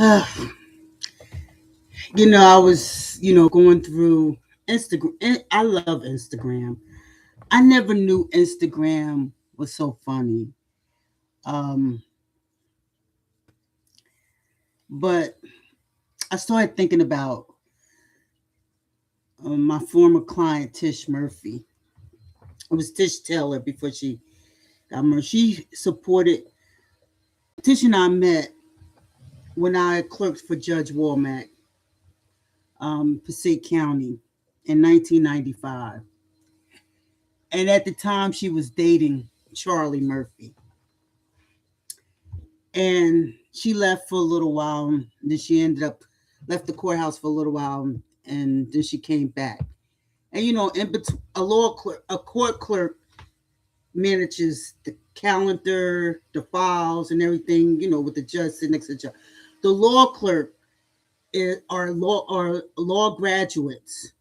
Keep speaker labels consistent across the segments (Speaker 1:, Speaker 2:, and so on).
Speaker 1: I was, going through Instagram. I love Instagram. I never knew Instagram was so funny. Um, but I started thinking about my former client, Tish Murphy. It was Tish Taylor before she got murdered. She supported, Tish and I met when I clerked for Judge Womack, Passaic County in 1995. And at the time, she was dating Charlie Murphy. And she left for a little while. And then she ended up left the courthouse for a little while, and then she came back. And in between, a court clerk manages the calendar, the files, and everything. With the judge sitting next to the judge. The law clerk are law graduates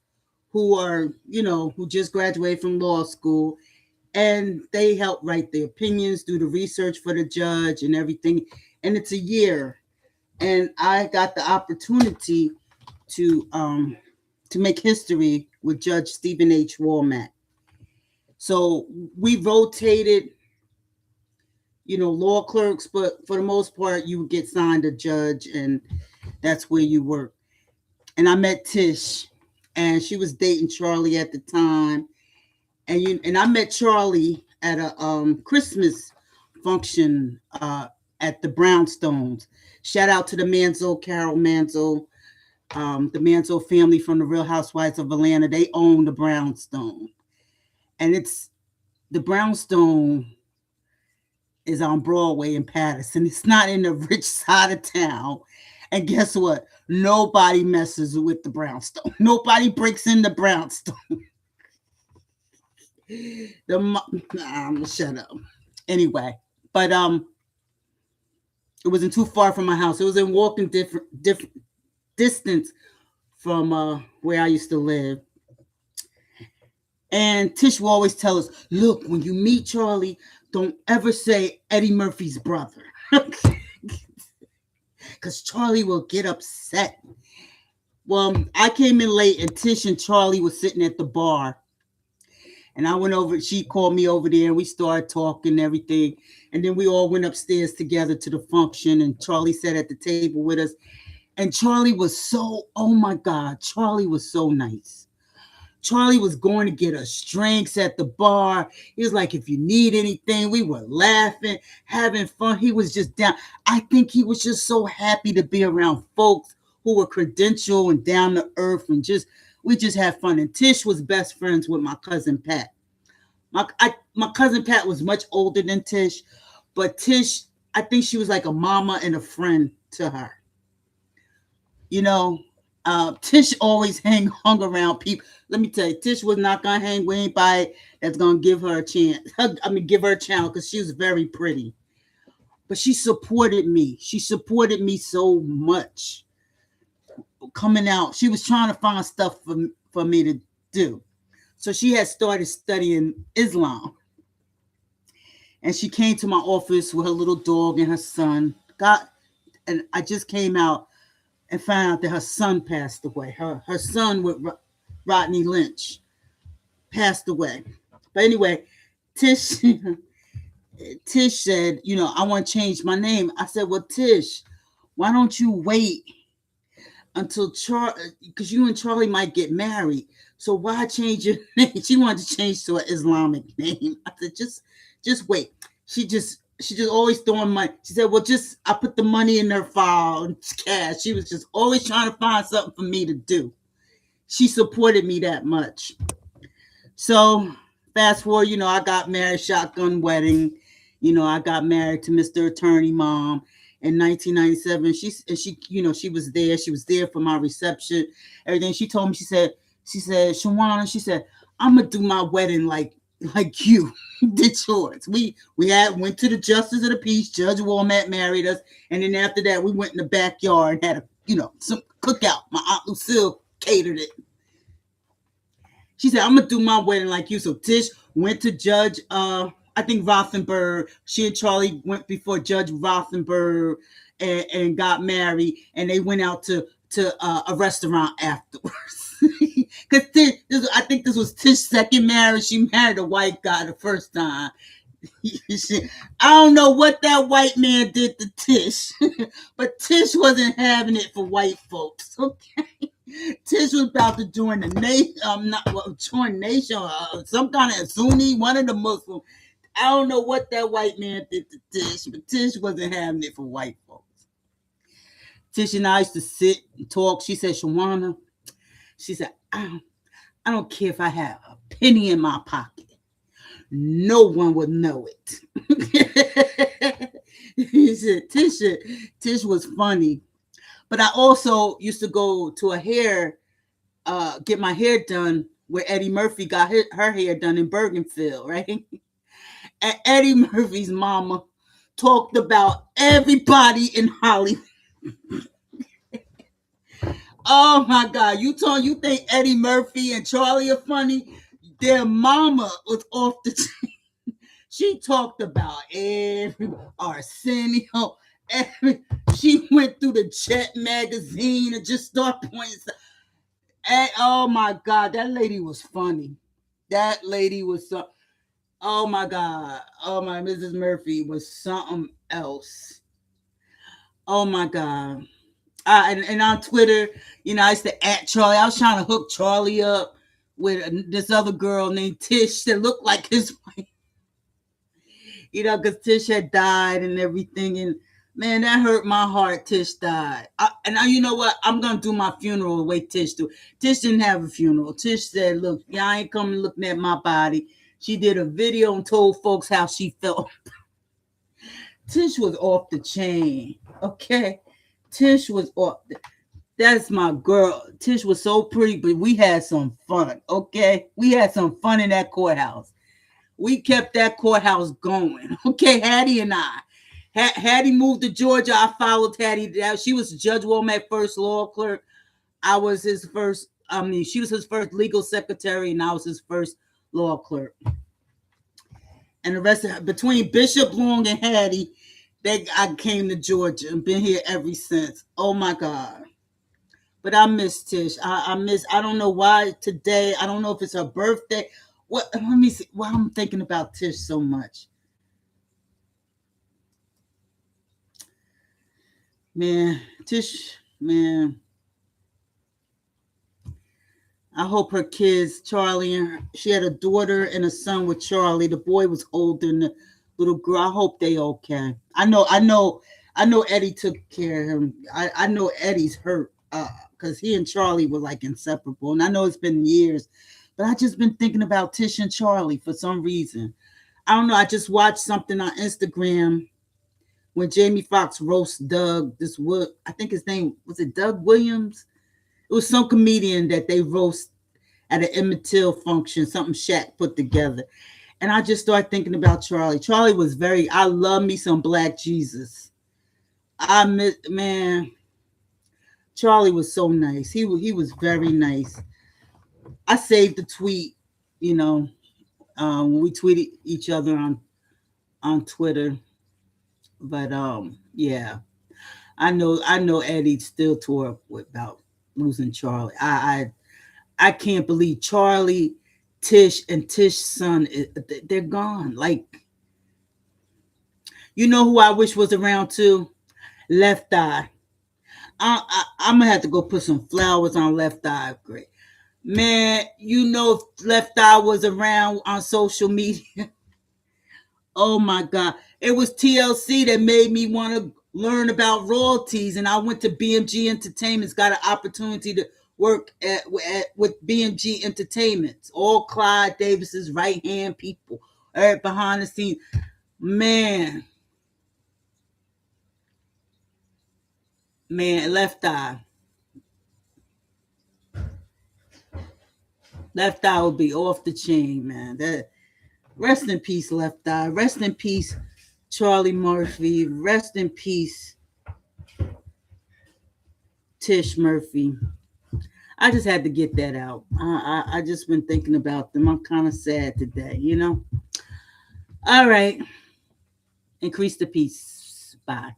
Speaker 1: who just graduated from law school, and they help write the opinions, do the research for the judge and everything. And it's a year, and I got the opportunity to make history with Judge Stephen H. Womack. So we rotated, law clerks, but for the most part, you would get signed a judge, and that's where you work. And I met Tish, and she was dating Charlie at the time. And I met Charlie at a Christmas function at the Brownstones. Shout out to the Manzo, Carol Manzo, the Manzo family from the Real Housewives of Atlanta. They own the Brownstone, and it's the Brownstone is on Broadway in Patterson. It's not in the rich side of town. And guess what? Nobody messes with the Brownstone. Nobody breaks in the Brownstone. Shut up. Anyway, but it wasn't too far from my house. It was in walking different distance from where I used to live. And Tish will always tell us, look, when you meet Charlie, don't ever say Eddie Murphy's brother. Because Charlie will get upset. Well, I came in late, and Tish and Charlie was sitting at the bar. And I went over, she called me over there, and we started talking and everything. And then we all went upstairs together to the function, and Charlie sat at the table with us. And Charlie was so, oh my God, Charlie was so nice. Charlie was going to get us drinks at the bar. He was like, if you need anything, we were laughing, having fun. He was just down. I think he was just so happy to be around folks who were credentialed and down to earth, and we just had fun. And Tish was best friends with my cousin Pat. My cousin Pat was much older than Tish, but Tish, I think she was like a mama and a friend to her. You know, Tish always hung around people. Let me tell you, Tish was not gonna hang with anybody that's gonna give her a chance. Give her a chance, because she was very pretty. But she supported me. She supported me so much. Coming out, she was trying to find stuff for me to do. So she had started studying Islam, and she came to my office with her little dog and her son. And I just came out and found out that her son passed away. Her son with Rodney Lynch passed away. But anyway, Tish Tish said, I want to change my name. I said, well, Tish, why don't you wait until Charlie, because you and Charlie might get married. So why change your name? She wanted to change to an Islamic name. I said, just wait. She just always throwing money. She said, well, I put the money in her file, cash. She was just always trying to find something for me to do. She supported me that much. So fast forward, I got married, shotgun wedding. I got married to Mr. Attorney Mom in 1997. She was there. She was there for my reception, everything. She told me, she said, Shawana, she said, I'm gonna do my wedding like you did yours. We went to the Justice of the Peace. Judge Womack married us, and then after that, we went in the backyard and had some cookout. My Aunt Lucille catered it. She said, I'm gonna do my wedding like you. So Tish went to Judge, I I think Rothenberg. She and Charlie went before Judge Rothenberg and got married, and they went out to a restaurant afterwards. Because I think this was Tish's second marriage. She married a white guy the first time. I don't know what that white man did to Tish, but Tish wasn't having it for white folks. Okay, Tish was about to join the nation, not well, join nation, some kind of Sunni, one of the Muslims. I don't know what that white man did to Tish, but Tish wasn't having it for white folks. Tish and I used to sit and talk. She said, Shawana, she said, I don't care if I have a penny in my pocket. No one would know it. He said, Tish was funny. But I also used to go to get my hair done where Eddie Murphy got her hair done in Bergenfield, right? And Eddie Murphy's mama talked about everybody in Hollywood. Oh my God! You think Eddie Murphy and Charlie are funny? Their mama was off the chain. She talked about Arsenio. She went through the Jet magazine and just started pointing. And, oh my God, that lady was funny. That lady was so. Oh my God. Oh my, Mrs. Murphy was something else. Oh my God. And on Twitter, I used to at Charlie. I was trying to hook Charlie up with this other girl named Tish that looked like his wife. Because Tish had died and everything. And man, that hurt my heart. Tish died. And now you know what? I'm going to do my funeral the way Tish do. Tish didn't have a funeral. Tish said, look, y'all ain't coming looking at my body. She did a video and told folks how she felt. Tish was off the chain. Okay. Tish was off. That's my girl. Tish was so pretty, but we had some fun. Okay. We had some fun in that courthouse. We kept that courthouse going. Okay. Hattie and I. Hattie moved to Georgia. I followed Hattie. She was Judge Womack first law clerk. I was his first. She was his first legal secretary, and I was his first law clerk. And the rest of between Bishop Long and Hattie, I came to Georgia and been here ever since. Oh my God. But I miss Tish. I don't know why today. I don't know if it's her birthday. Let me see. Why I'm thinking about Tish so much. Man, Tish, man. I hope her kids, Charlie, she had a daughter and a son with Charlie. The boy was older than the little girl. I hope they okay. I know Eddie took care of him. I know Eddie's hurt because he and Charlie were like inseparable. And I know it's been years, but I just been thinking about Tish and Charlie for some reason. I don't know. I just watched something on Instagram when Jamie Foxx roast Doug. I think his name was it Doug Williams. It was some comedian that they roast at an Emmett Till function, something Shaq put together. And I just started thinking about Charlie. Charlie was I love me some Black Jesus. Man, Charlie was so nice. He was very nice. I saved the tweet, when we tweeted each other on Twitter. But yeah, I know Eddie still tore up about losing Charlie. I can't believe Charlie, Tish, and Tish's son, they're gone. Like, you know who I wish was around too? Left Eye. I'm gonna have to go put some flowers on Left Eye. Great. Man, if Left Eye was around on social media, oh my God. It was TLC that made me want to learn about royalties. And I went to BMG Entertainment's, got an opportunity to work with BMG Entertainment. All Clyde Davis's right hand people, behind the scenes. Man, Left Eye. Left Eye will be off the chain, man. Rest in peace, Left Eye. Rest in peace, Charlie Murphy. Rest in peace, Tish Murphy. I just had to get that out. I just been thinking about them. I'm kind of sad today, All right. Increase the peace. Bye.